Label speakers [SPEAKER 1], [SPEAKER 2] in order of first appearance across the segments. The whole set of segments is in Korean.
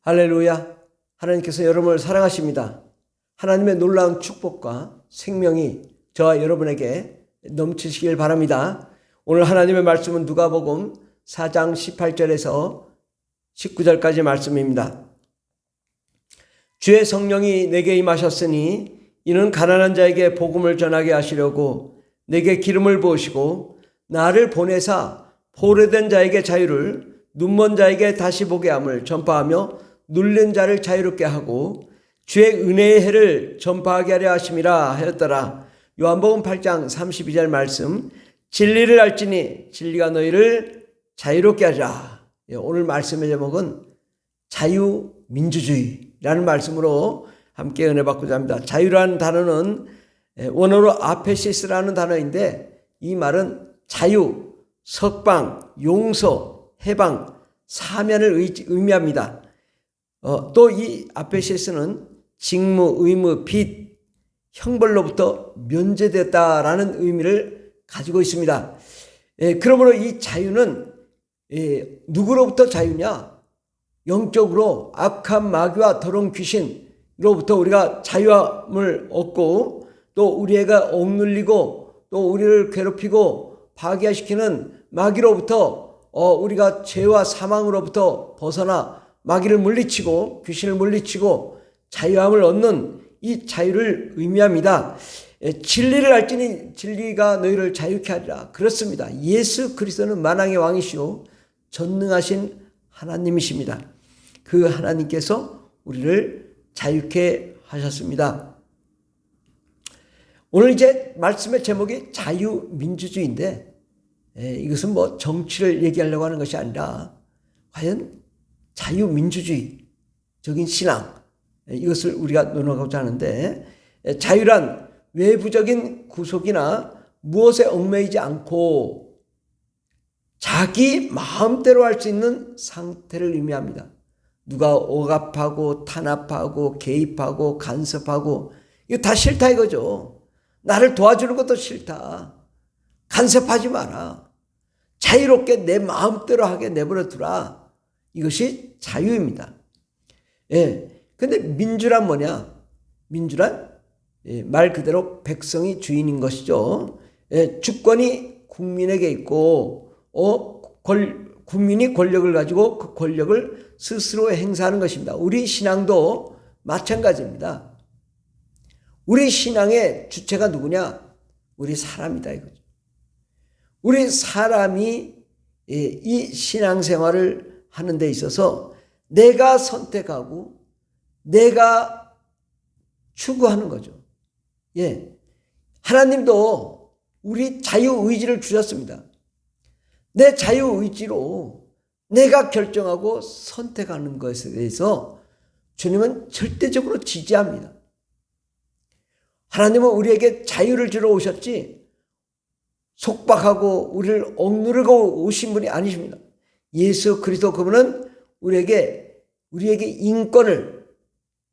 [SPEAKER 1] 할렐루야. 하나님께서 여러분을 사랑하십니다. 하나님의 놀라운 축복과 생명이 저와 여러분에게 넘치시길 바랍니다. 오늘 하나님의 말씀은 누가복음 4장 18절에서 19절까지 말씀입니다. 주의 성령이 내게 임하셨으니 이는 가난한 자에게 복음을 전하게 하시려고 내게 기름을 부으시고 나를 보내사 포로된 자에게 자유를, 눈먼 자에게 다시 보게 함을 전파하며 눌린 자를 자유롭게 하고 주의 은혜의 해를 전파하게 하려 하심이라 하였더라. 요한복음 8장 32절 말씀, 진리를 알지니 진리가 너희를 자유롭게 하리라. 오늘 말씀의 제목은 자유민주주의라는 말씀으로 함께 은혜 받고자 합니다. 자유라는 단어는 원어로 아페시스라는 단어인데 이 말은 자유, 석방, 용서, 해방, 사면을 의미합니다. 또 이 아페시스는 직무, 의무, 빚, 형벌로부터 면제됐다라는 의미를 가지고 있습니다. 그러므로 이 자유는 누구로부터 자유냐? 영적으로 악한 마귀와 더러운 귀신으로부터 우리가 자유함을 얻고, 또 우리가 억눌리고 또 우리를 괴롭히고 파괴시키는 마귀로부터 우리가 죄와 사망으로부터 벗어나 마귀를 물리치고 귀신을 물리치고 자유함을 얻는 이 자유를 의미합니다. 진리를 알지니 진리가 너희를 자유케 하리라. 그렇습니다. 예수 그리스도는 만왕의 왕이시오 전능하신 하나님이십니다. 그 하나님께서 우리를 자유케 하셨습니다. 오늘 이제 말씀의 제목이 자유민주주의인데, 이것은 뭐 정치를 얘기하려고 하는 것이 아니라 과연 자유민주주의적인 신앙, 이것을 우리가 논하고자 하는데, 자유란 외부적인 구속이나 무엇에 얽매이지 않고 자기 마음대로 할 수 있는 상태를 의미합니다. 누가 억압하고 탄압하고 개입하고 간섭하고 이거 다 싫다 이거죠. 나를 도와주는 것도 싫다. 간섭하지 마라. 자유롭게 내 마음대로 하게 내버려 두라. 이것이 자유입니다. 근데 민주란 뭐냐? 민주란 말 그대로 백성이 주인인 것이죠. 주권이 국민에게 있고 국민이 권력을 가지고 그 권력을 스스로 행사하는 것입니다. 우리 신앙도 마찬가지입니다. 우리 신앙의 주체가 누구냐? 우리 사람이다 이거죠. 우리 사람이 이 신앙생활을 하는 데 있어서 내가 선택하고 내가 추구하는 거죠. 하나님도 우리 자유의지를 주셨습니다. 내 자유의지로 내가 결정하고 선택하는 것에 대해서 주님은 절대적으로 지지합니다. 하나님은 우리에게 자유를 주러 오셨지 속박하고 우리를 억누르고 오신 분이 아니십니다. 예수 그리스도 그분은 우리에게 인권을,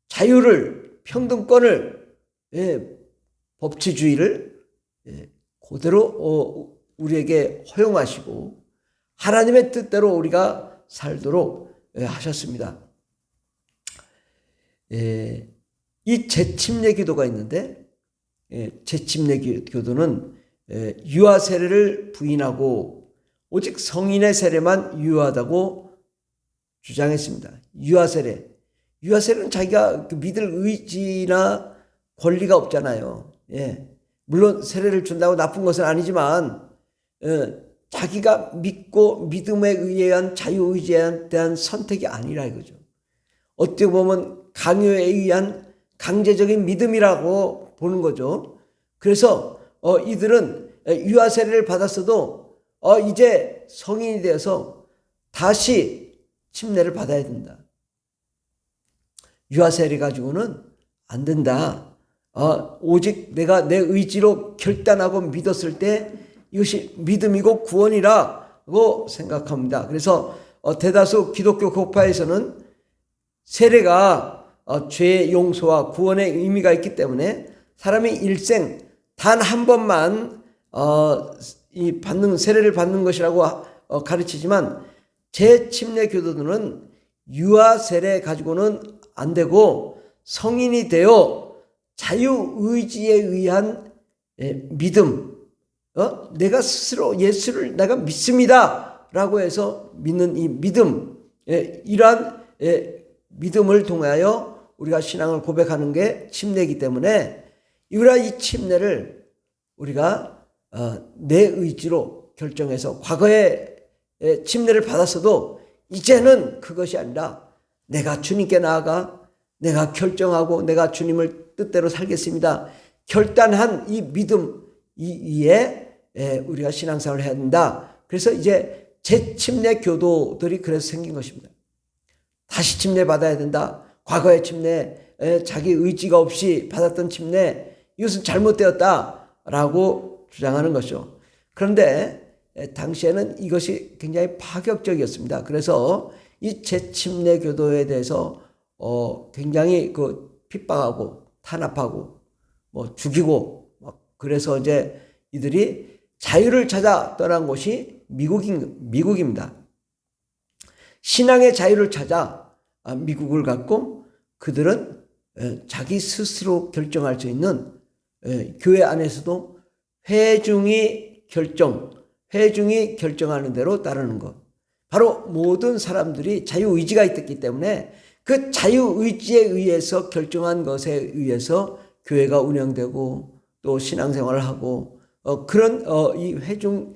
[SPEAKER 1] 자유를, 평등권을, 법치주의를 그대로 우리에게 허용하시고 하나님의 뜻대로 우리가 살도록 하셨습니다. 이 재침례 기도가 있는데, 재침례 기도는 유아 세례를 부인하고 오직 성인의 세례만 유효하다고 주장했습니다. 유아 세례는 자기가 믿을 의지나 권리가 없잖아요. 물론 세례를 준다고 나쁜 것은 아니지만 자기가 믿고 믿음에 의한 자유의지에 대한 선택이 아니라 이거죠. 어떻게 보면 강요에 의한 강제적인 믿음이라고 보는 거죠. 그래서 이들은 유아 세례를 받았어도 이제 성인이 되어서 다시 침례를 받아야 된다. 유아 세례 가지고는 안 된다. 오직 내가 내 의지로 결단하고 믿었을 때 이것이 믿음이고 구원이라고 생각합니다. 그래서 대다수 기독교 교파에서는 세례가 죄의 용서와 구원의 의미가 있기 때문에 사람이 일생 단 한 번만 세례를 받는 것이라고 가르치지만 재침례 교도들은 유아 세례 가지고는 안 되고 성인이 되어 자유의지에 의한 믿음, 내가 스스로 예수를 내가 믿습니다 라고 해서 믿는 이 믿음, 이러한 믿음을 통하여 우리가 신앙을 고백하는 게 침례이기 때문에 이 침례를 우리가 내 의지로 결정해서 과거에 침례를 받았어도 이제는 그것이 아니라 내가 주님께 나아가 내가 결정하고 내가 주님을 뜻대로 살겠습니다. 결단한 이 믿음 위에 우리가 신앙생활을 해야 된다. 그래서 이제 재침례 교도들이 그래서 생긴 것입니다. 다시 침례 받아야 된다. 과거의 침례, 자기 의지가 없이 받았던 침례, 이것은 잘못되었다라고 주장하는 것이죠. 그런데 당시에는 이것이 굉장히 파격적이었습니다. 그래서 이 재침례 교도에 대해서 굉장히 핍박하고 탄압하고 죽이고 그래서 이제 이들이 자유를 찾아 떠난 곳이 미국입니다. 신앙의 자유를 찾아 미국을 갔고 그들은 자기 스스로 결정할 수 있는 교회 안에서도 회중이 결정하는 대로 따르는 것. 바로 모든 사람들이 자유의지가 있기 때문에 그 자유의지에 의해서 결정한 것에 의해서 교회가 운영되고 또 신앙생활을 하고 그런 이 회중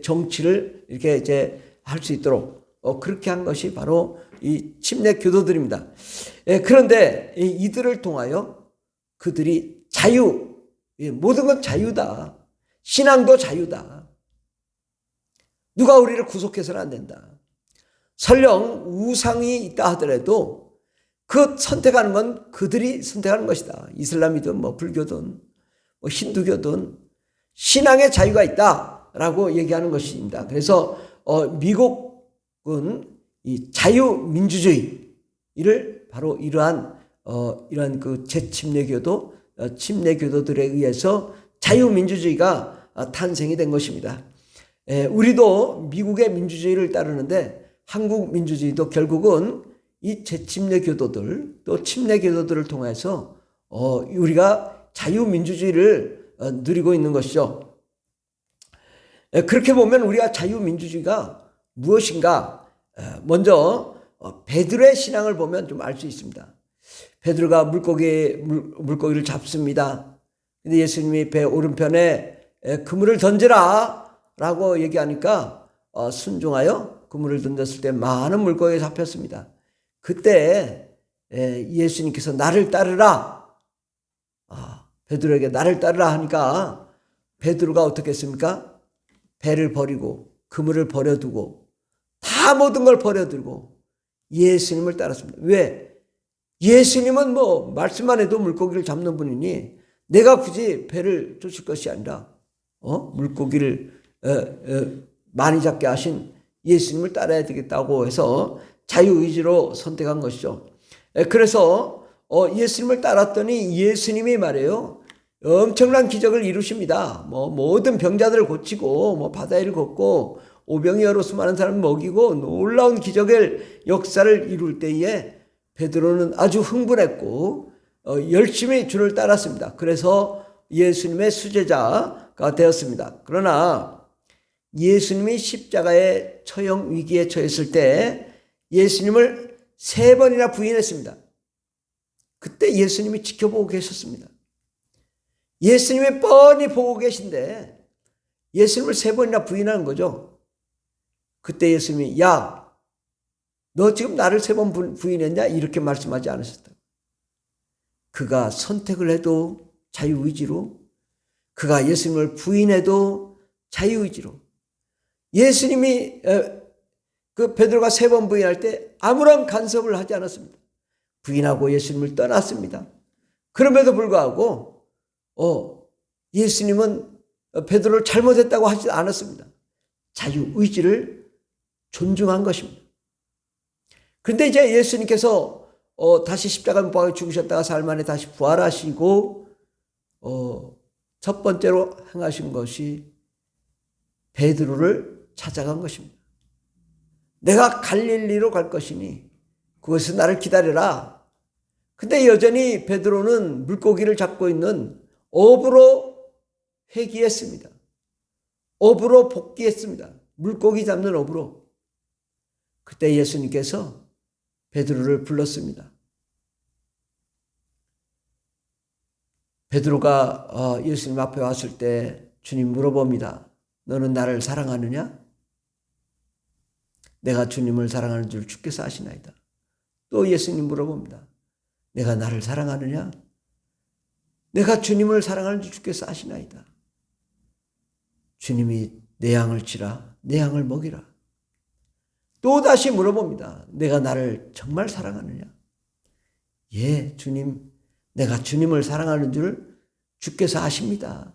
[SPEAKER 1] 정치를 이렇게 이제 할 수 있도록 그렇게 한 것이 바로 이 침례 교도들입니다. 그런데 이들을 통하여 그들이 모든 건 자유다. 신앙도 자유다. 누가 우리를 구속해서는 안 된다. 설령 우상이 있다 하더라도 그 선택하는 건 그들이 선택하는 것이다. 이슬람이든 불교든 힌두교든 신앙의 자유가 있다라고 얘기하는 것입니다. 그래서 미국은 이 자유민주주의를 바로 이러한 그 재침례교도 침례교도들에 의해서 자유민주주의가 탄생이 된 것입니다. 우리도 미국의 민주주의를 따르는데 한국 민주주의도 결국은 이 재침례교도들 또 침례교도들을 통해서 우리가 자유민주주의를 누리고 있는 것이죠. 그렇게 보면 우리가 자유민주주의가 무엇인가 먼저 베드로의 신앙을 보면 좀 알 수 있습니다. 베드로가 물고기를 잡습니다. 근데 예수님이 배 오른편에 그물을 던지라 라고 얘기하니까 순종하여 그물을 던졌을 때 많은 물고기가 잡혔습니다. 그때 예수님께서 나를 따르라, 베드로에게 나를 따르라 하니까 베드로가 어떻게 했습니까? 배를 버리고 그물을 버려두고 다 모든 걸 버려두고 예수님을 따랐습니다. 왜? 예수님은 말씀만 해도 물고기를 잡는 분이니 내가 굳이 배를 쫓을 것이 아니라 물고기를 많이 잡게 하신 예수님을 따라야 되겠다고 해서 자유의지로 선택한 것이죠. 그래서 예수님을 따랐더니 예수님이 말이에요. 엄청난 기적을 이루십니다. 모든 병자들을 고치고 바다를 걷고 오병이 얼어 수많은 사람을 먹이고 놀라운 기적의 역사를 이룰 때에 베드로는 아주 흥분했고 열심히 주를 따랐습니다. 그래서 예수님의 수제자가 되었습니다. 그러나 예수님이 십자가의 처형 위기에 처했을 때 예수님을 3번이나 부인했습니다. 그때 예수님이 지켜보고 계셨습니다. 예수님이 뻔히 보고 계신데 예수님을 3번이나 부인하는 거죠. 그때 예수님이 야, 너 지금 나를 3번 부인했냐? 이렇게 말씀하지 않으셨다. 그가 선택을 해도 자유의지로, 그가 예수님을 부인해도 자유의지로, 예수님이 그 베드로가 3번 부인할 때 아무런 간섭을 하지 않았습니다. 부인하고 예수님을 떠났습니다. 그럼에도 불구하고 예수님은 베드로를 잘못했다고 하지 않았습니다. 자유의지를 존중한 것입니다. 그런데 이제 예수님께서 다시 십자가 못 박아 죽으셨다가 사흘 만에 다시 부활하시고 첫 번째로 행하신 것이 베드로를 찾아간 것입니다. 내가 갈릴리로 갈 것이니 그것에서 나를 기다려라. 근데 여전히 베드로는 물고기를 잡고 있는 어부로 회귀했습니다. 어부로 복귀했습니다. 물고기 잡는 어부로. 그때 예수님께서 베드로를 불렀습니다. 베드로가 예수님 앞에 왔을 때 주님 물어봅니다. 너는 나를 사랑하느냐? 내가 주님을 사랑하는 줄 주께서 아시나이다. 또 예수님 물어봅니다. 내가 나를 사랑하느냐? 내가 주님을 사랑하는 줄 주께서 아시나이다. 주님이 내 양을 치라, 내 양을 먹이라. 또 다시 물어봅니다. 내가 나를 정말 사랑하느냐? 예, 주님, 내가 주님을 사랑하는 줄 주께서 아십니다.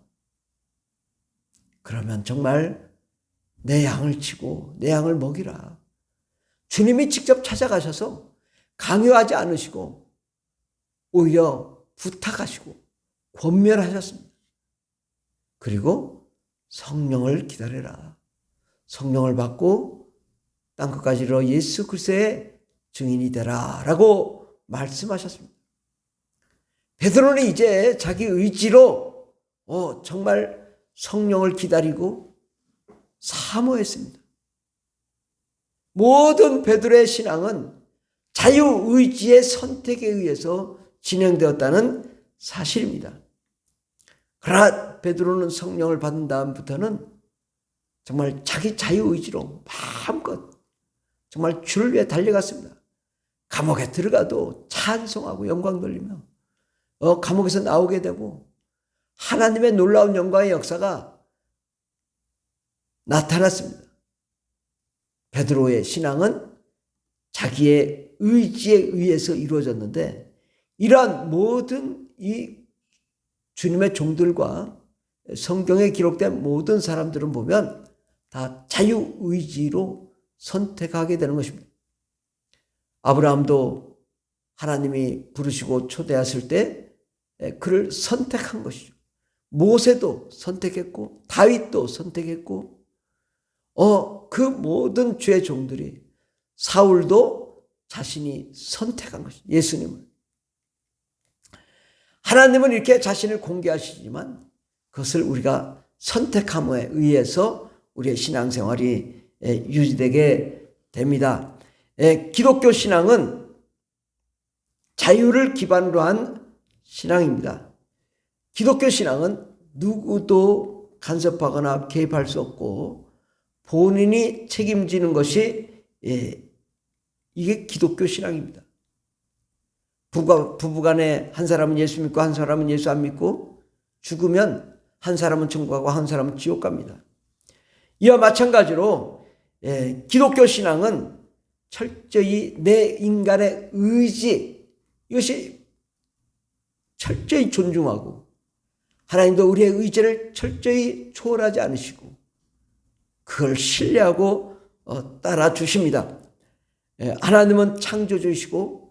[SPEAKER 1] 그러면 정말 내 양을 치고 내 양을 먹이라. 주님이 직접 찾아가셔서 강요하지 않으시고 오히려 부탁하시고 권면하셨습니다. 그리고 성령을 기다려라. 성령을 받고 땅끝까지 이르러 예수 그리스도의 증인이 되라 라고 말씀하셨습니다. 베드로는 이제 자기 의지로 정말 성령을 기다리고 사모했습니다. 모든 베드로의 신앙은 자유의지의 선택에 의해서 진행되었다는 사실입니다. 그러나 베드로는 성령을 받은 다음부터는 정말 자기 자유의지로 마음껏 정말 주를 위해 달려갔습니다. 감옥에 들어가도 찬송하고 영광 돌리며 감옥에서 나오게 되고 하나님의 놀라운 영광의 역사가 나타났습니다. 베드로의 신앙은 자기의 의지에 의해서 이루어졌는데 이러한 모든 이 주님의 종들과 성경에 기록된 모든 사람들은 보면 다 자유의지로 선택하게 되는 것입니다. 아브라함도 하나님이 부르시고 초대하실 때 그를 선택한 것이죠. 모세도 선택했고 다윗도 선택했고 그 모든 주의 종들이 사울도 자신이 선택한 것이죠. 예수님을. 하나님은 이렇게 자신을 공개하시지만 그것을 우리가 선택함에 의해서 우리의 신앙생활이 유지되게 됩니다. 기독교 신앙은 자유를 기반으로 한 신앙입니다. 기독교 신앙은 누구도 간섭하거나 개입할 수 없고 본인이 책임지는 것이 이게 기독교 신앙입니다. 부부간에 한 사람은 예수 믿고 한 사람은 예수 안 믿고 죽으면 한 사람은 천국 가고 한 사람은 지옥 갑니다. 이와 마찬가지로 기독교 신앙은 철저히 내 인간의 의지 이것이 철저히 존중하고 하나님도 우리의 의지를 철저히 초월하지 않으시고 그걸 신뢰하고 따라주십니다. 하나님은 창조주이시고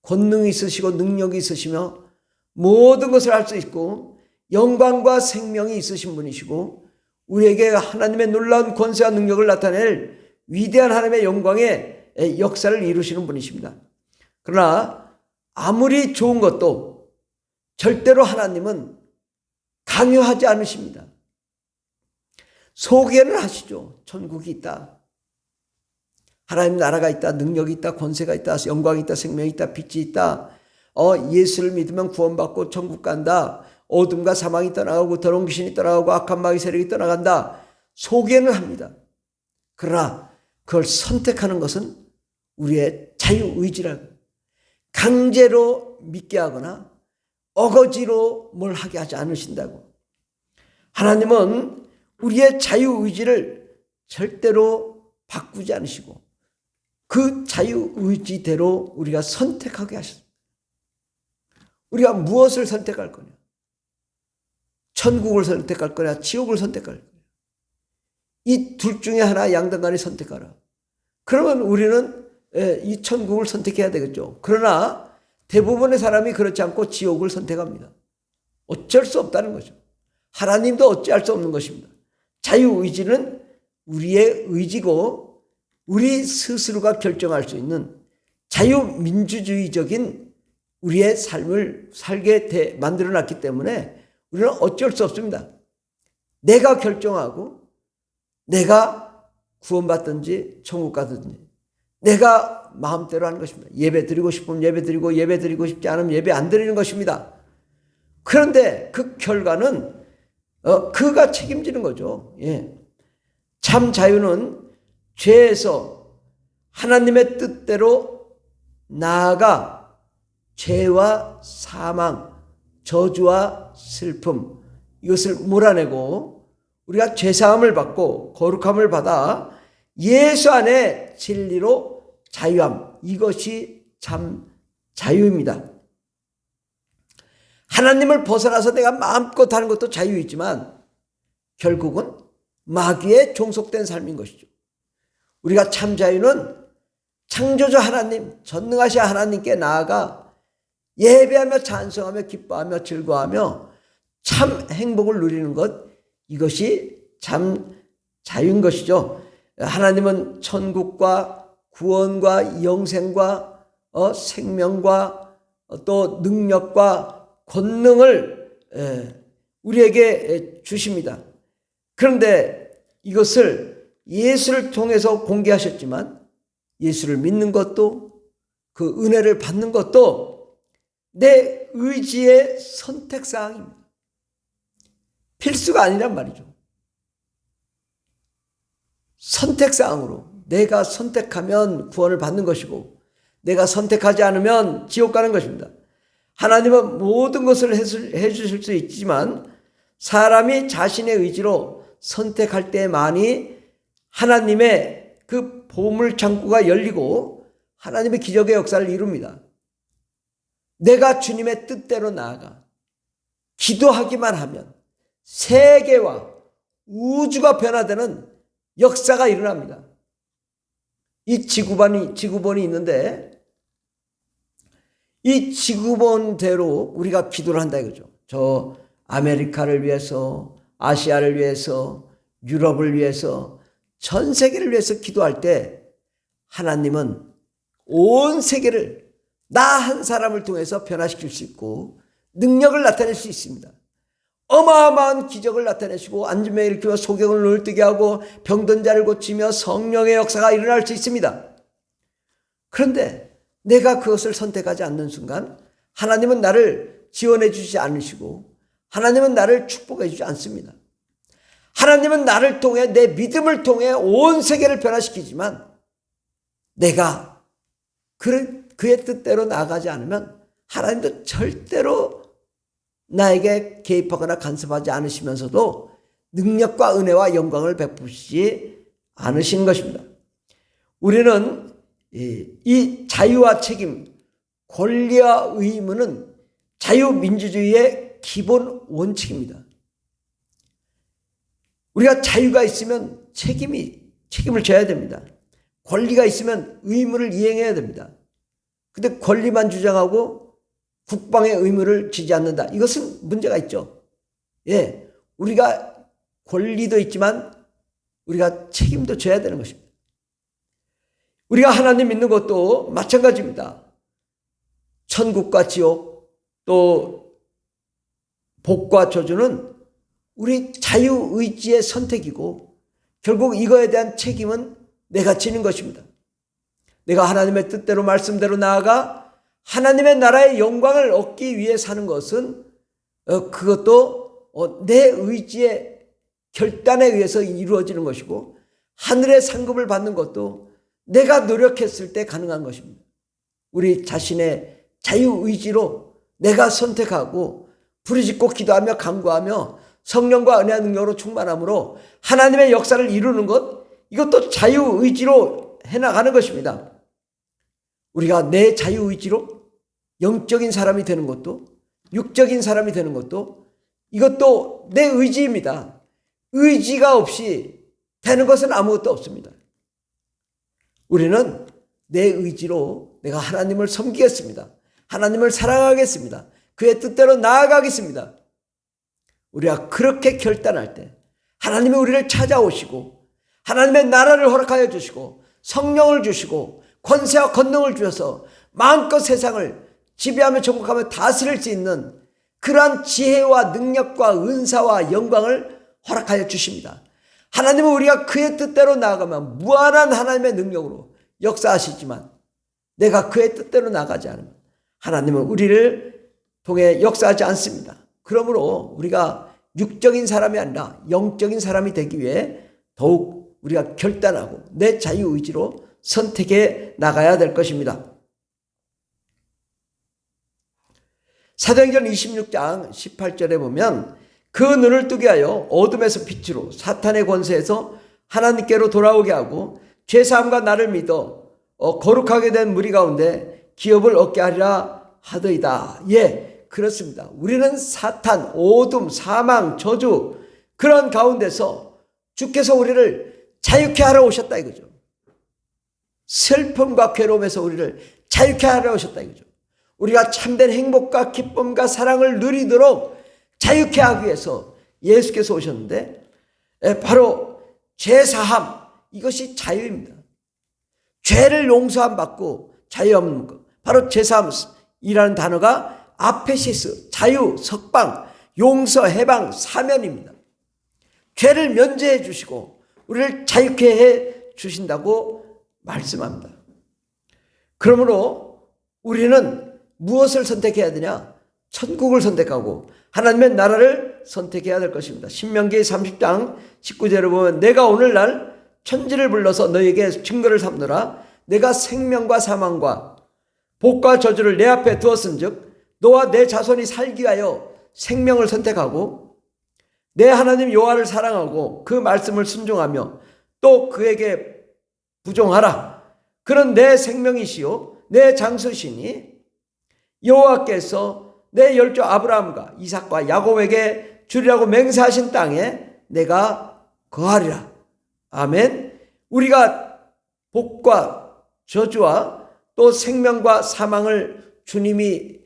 [SPEAKER 1] 권능이 있으시고 능력이 있으시며 모든 것을 할 수 있고 영광과 생명이 있으신 분이시고 우리에게 하나님의 놀라운 권세와 능력을 나타낼 위대한 하나님의 영광의 역사를 이루시는 분이십니다. 그러나 아무리 좋은 것도 절대로 하나님은 강요하지 않으십니다. 소개는 하시죠. 천국이 있다. 하나님 나라가 있다. 능력이 있다. 권세가 있다. 영광이 있다. 생명이 있다. 빛이 있다. 예수를 믿으면 구원받고 천국 간다. 어둠과 사망이 떠나가고 더러운 귀신이 떠나가고 악한 마귀 세력이 떠나간다. 소개는 합니다. 그러나 그걸 선택하는 것은 우리의 자유의지라고 강제로 믿게 하거나 어거지로 뭘 하게 하지 않으신다고. 하나님은 우리의 자유의지를 절대로 바꾸지 않으시고 그 자유의지대로 우리가 선택하게 하셨습니다. 우리가 무엇을 선택할 거냐? 천국을 선택할 거냐? 지옥을 선택할 거냐? 이 둘 중에 하나 양당간에 선택하라. 그러면 우리는 이 천국을 선택해야 되겠죠. 그러나 대부분의 사람이 그렇지 않고 지옥을 선택합니다. 어쩔 수 없다는 거죠. 하나님도 어찌할 수 없는 것입니다. 자유의지는 우리의 의지고 우리 스스로가 결정할 수 있는 자유민주주의적인 우리의 삶을 살게 만들어 놨기 때문에 우리는 어쩔 수 없습니다. 내가 결정하고 내가 구원받든지 천국 가든지 내가 마음대로 하는 것입니다. 예배 드리고 싶으면 예배 드리고 예배 드리고 싶지 않으면 예배 안 드리는 것입니다. 그런데 그 결과는 그가 책임지는 거죠. 예. 참 자유는 죄에서 하나님의 뜻대로 나아가 죄와 사망, 저주와 슬픔 이것을 몰아내고 우리가 죄사함을 받고 거룩함을 받아 예수 안에 진리로 자유함, 이것이 참 자유입니다. 하나님을 벗어나서 내가 마음껏 하는 것도 자유이지만 결국은 마귀에 종속된 삶인 것이죠. 우리가 참 자유는 창조주 하나님, 전능하신 하나님께 나아가 예배하며 찬송하며 기뻐하며 즐거워하며 참 행복을 누리는 것, 이것이 참 자유인 것이죠. 하나님은 천국과 구원과 영생과 생명과 또 능력과 권능을 우리에게 주십니다. 그런데 이것을 예수를 통해서 공개하셨지만 예수를 믿는 것도 그 은혜를 받는 것도 내 의지의 선택사항입니다. 필수가 아니란 말이죠. 선택사항으로 내가 선택하면 구원을 받는 것이고 내가 선택하지 않으면 지옥 가는 것입니다. 하나님은 모든 것을 해주실 수 있지만 사람이 자신의 의지로 선택할 때만이 하나님의 그 보물창고가 열리고 하나님의 기적의 역사를 이룹니다. 내가 주님의 뜻대로 나아가 기도하기만 하면 세계와 우주가 변화되는 역사가 일어납니다. 이 지구본이 있는데 이 지구본대로 우리가 기도를 한다 이거죠. 저 아메리카를 위해서, 아시아를 위해서, 유럽을 위해서, 전 세계를 위해서 기도할 때 하나님은 온 세계를 나 한 사람을 통해서 변화시킬 수 있고 능력을 나타낼 수 있습니다. 어마어마한 기적을 나타내시고 안진병 일으키며 소경을 눈을 뜨게 하고 병든 자를 고치며 성령의 역사가 일어날 수 있습니다. 그런데 내가 그것을 선택하지 않는 순간 하나님은 나를 지원해 주지 않으시고 하나님은 나를 축복해 주지 않습니다. 하나님은 나를 통해 내 믿음을 통해 온 세계를 변화시키지만 내가 그의 뜻대로 나아가지 않으면 하나님도 절대로 나에게 개입하거나 간섭하지 않으시면서도 능력과 은혜와 영광을 베푸시지 않으신 것입니다. 우리는 이 자유와 책임, 권리와 의무는 자유민주주의의 기본 원칙입니다. 우리가 자유가 있으면 책임을 져야 됩니다. 권리가 있으면 의무를 이행해야 됩니다. 근데 권리만 주장하고 국방의 의무를 지지 않는다. 이것은 문제가 있죠. 예, 우리가 권리도 있지만 우리가 책임도 져야 되는 것입니다. 우리가 하나님 믿는 것도 마찬가지입니다. 천국과 지옥 또 복과 저주는 우리 자유의지의 선택이고 결국 이거에 대한 책임은 내가 지는 것입니다. 내가 하나님의 뜻대로 말씀대로 나아가 하나님의 나라의 영광을 얻기 위해 사는 것은 그것도 내 의지의 결단에 의해서 이루어지는 것이고 하늘의 상급을 받는 것도 내가 노력했을 때 가능한 것입니다. 우리 자신의 자유의지로 내가 선택하고 부르짖고 기도하며 간구하며 성령과 은혜와 능력으로 충만함으로 하나님의 역사를 이루는 것, 이것도 자유의지로 해나가는 것입니다. 우리가 내 자유의지로 영적인 사람이 되는 것도 육적인 사람이 되는 것도 이것도 내 의지입니다. 의지가 없이 되는 것은 아무것도 없습니다. 우리는 내 의지로 내가 하나님을 섬기겠습니다. 하나님을 사랑하겠습니다. 그의 뜻대로 나아가겠습니다. 우리가 그렇게 결단할 때 하나님이 우리를 찾아오시고 하나님의 나라를 허락하여 주시고 성령을 주시고 권세와 권능을 주셔서 마음껏 세상을 지배하며 정복하며 다스릴 수 있는 그러한 지혜와 능력과 은사와 영광을 허락하여 주십니다. 하나님은 우리가 그의 뜻대로 나아가면 무한한 하나님의 능력으로 역사하시지만, 내가 그의 뜻대로 나가지 않으면 하나님은 우리를 통해 역사하지 않습니다. 그러므로 우리가 육적인 사람이 아니라 영적인 사람이 되기 위해 더욱 우리가 결단하고 내 자유의지로 선택해 나가야 될 것입니다. 사도행전 26장 18절에 보면 그 눈을 뜨게 하여 어둠에서 빛으로 사탄의 권세에서 하나님께로 돌아오게 하고 죄사함과 나를 믿어 거룩하게 된 무리 가운데 기업을 얻게 하리라 하더이다. 예, 그렇습니다. 우리는 사탄, 어둠, 사망, 저주 그런 가운데서 주께서 우리를 자유케 하러 오셨다 이거죠. 슬픔과 괴로움에서 우리를 자유케 하러 오셨다 이거죠. 우리가 참된 행복과 기쁨과 사랑을 누리도록 자유케 하기 위해서 예수께서 오셨는데, 바로 죄사함, 이것이 자유입니다. 죄를 용서함 받고 자유 없는 것, 바로 죄사함이라는 단어가 아페시스, 자유, 석방, 용서, 해방, 사면입니다. 죄를 면제해 주시고 우리를 자유케 해 주신다고 말씀합니다. 그러므로 우리는 무엇을 선택해야 되냐? 천국을 선택하고 하나님의 나라를 선택해야 될 것입니다. 신명기 30장 19절을 보면 내가 오늘날 천지를 불러서 너에게 증거를 삼노라. 내가 생명과 사망과 복과 저주를 내 앞에 두었은즉 너와 내 자손이 살기 위하여 생명을 선택하고 내 하나님 여호와를 사랑하고 그 말씀을 순종하며 또 그에게 부종하라. 그는 내 생명이시요 내 장수시니 여호와께서 내 열조 아브라함과 이삭과 야곱에게 주리라고 맹세하신 땅에 내가 거하리라. 아멘. 우리가 복과 저주와 또 생명과 사망을 주님이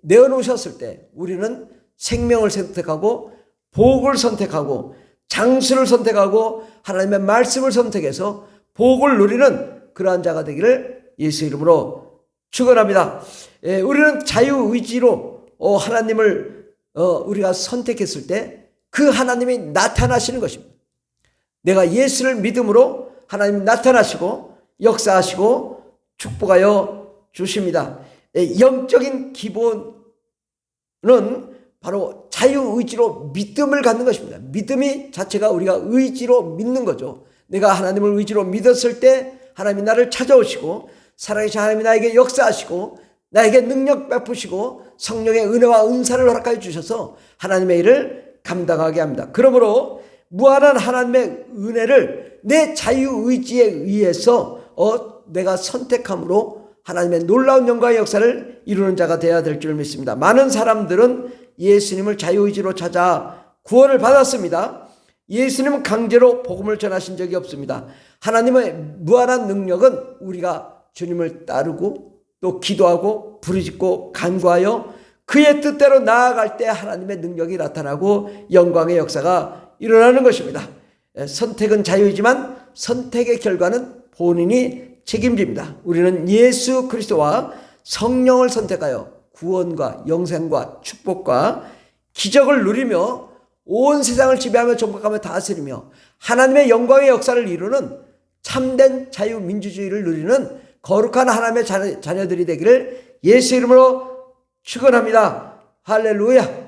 [SPEAKER 1] 내어놓으셨을 때 우리는 생명을 선택하고 복을 선택하고 장수를 선택하고 하나님의 말씀을 선택해서 복을 누리는 그러한 자가 되기를 예수 이름으로 축원합니다. 우리는 자유의지로 하나님을 우리가 선택했을 때 그 하나님이 나타나시는 것입니다. 내가 예수를 믿음으로 하나님이 나타나시고 역사하시고 축복하여 주십니다. 영적인 기본은 바로 자유의지로 믿음을 갖는 것입니다. 믿음이 자체가 우리가 의지로 믿는 거죠. 내가 하나님을 의지로 믿었을 때 하나님이 나를 찾아오시고 살아계신 하나님이 나에게 역사하시고 나에게 능력 베푸시고 성령의 은혜와 은사를 허락하여 주셔서 하나님의 일을 감당하게 합니다. 그러므로 무한한 하나님의 은혜를 내 자유의지에 의해서 내가 선택함으로 하나님의 놀라운 영광의 역사를 이루는 자가 되어야 될 줄 믿습니다. 많은 사람들은 예수님을 자유의지로 찾아 구원을 받았습니다. 예수님은 강제로 복음을 전하신 적이 없습니다. 하나님의 무한한 능력은 우리가 주님을 따르고 또 기도하고 부르짖고 간구하여 그의 뜻대로 나아갈 때 하나님의 능력이 나타나고 영광의 역사가 일어나는 것입니다. 선택은 자유이지만 선택의 결과는 본인이 책임집니다. 우리는 예수 그리스도와 성령을 선택하여 구원과 영생과 축복과 기적을 누리며 온 세상을 지배하며 정복하며 다스리며 하나님의 영광의 역사를 이루는 참된 자유민주주의를 누리는 거룩한 하나님의 자녀들이 되기를 예수 이름으로 축원합니다. 할렐루야.